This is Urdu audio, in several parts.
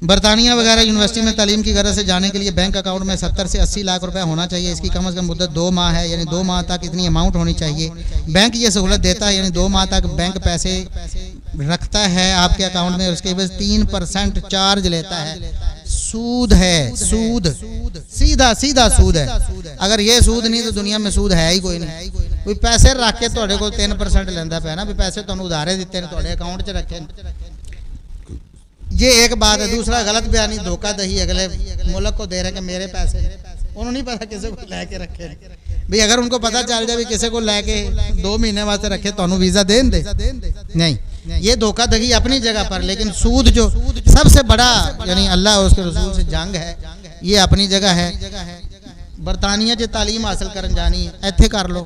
برطانیہ وغیرہ یونیورسٹی میں تعلیم کی غرض سے جانے کے لیے بینک اکاؤنٹ میں 70 سے 80 لاکھ روپے ہونا چاہیے. اس کی کم از کم مدت 2 ماہ ہے، یعنی 2 ماہ تک اتنی اماؤنٹ ہونی چاہیے. بینک یہ سہولت دیتا ہے، یعنی 2 ماہ تک بینک پیسے رکھتا ہے آپ کے اکاؤنٹ میں، اس کے بعد 3% چارج لیتا ہے. سود ہے، سود سیدھا سود ہے. اگر یہ سود نہیں تو دنیا میں سود ہے ہی کوئی نہیں. کوئی پیسے رکھ کے تھوڑے کو 3% لینا پہ نا، بھی پیسے تمہیں ادھارے دیتے ہیں تھوڑے اکاؤنٹ 'چ رکھے. یہ ایک بات ہے. دوسرا غلط بیانی، دھوکہ دہی اگلے ملک کو دے رہے ہیں کہ میرے پیسے، انہوں نہیں پتا کسی کو لے کے رکھے. بھئی اگر ان کو پتا چل جائے کسی کو لے کے 2 مہینے واسطے رکھے تو انہوں ویزا دیں دے نہیں. یہ دھوکہ دہی اپنی جگہ پر، لیکن سود جو سب سے بڑا یعنی اللہ اور اس کے رسول سے جنگ ہے، یہ اپنی جگہ ہے. برطانیہ جو تعلیم حاصل کرن جانی ہے ایتھے کر لو،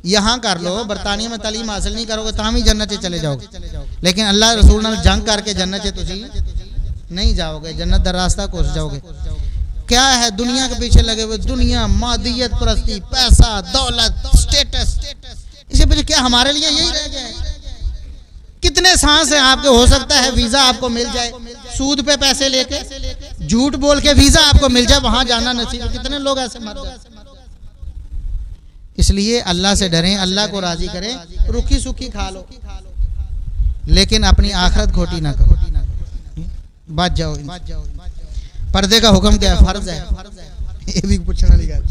یہاں کر لو. برطانیہ میں تعلیم حاصل نہیں کرو گے تو ہم ہی جنت چلے جاؤ گے، لیکن اللہ رسول نے جنگ کر کے جنت تسی نہیں جاؤ گے، جنت در راستہ کوس جاؤ گے. کیا ہے دنیا کے پیچھے لگے ہوئے، دنیا، مادیت پرستی، پیسہ، دولت، سٹیٹس. اسے پیچھے کیا ہمارے لیے یہی رہ گیا ہے؟ کتنے سانس ہیں آپ کے، ہو سکتا ہے ویزا آپ کو مل جائے، سود پہ پیسے لے کے جھوٹ بول کے ویزا آپ کو مل جائے، وہاں جانا نصیب. کتنے لوگ ایسے مر جائیں. اس لیے اللہ سے ڈریں، اللہ کو راضی کریں. رکھی سکھی کھا لو لیکن اپنی آخرت کھوٹی نہ کرو، بچ جاؤ. پردے کا حکم کیا ہے؟ فرض ہے. یہ بھی پوچھنے والی بات.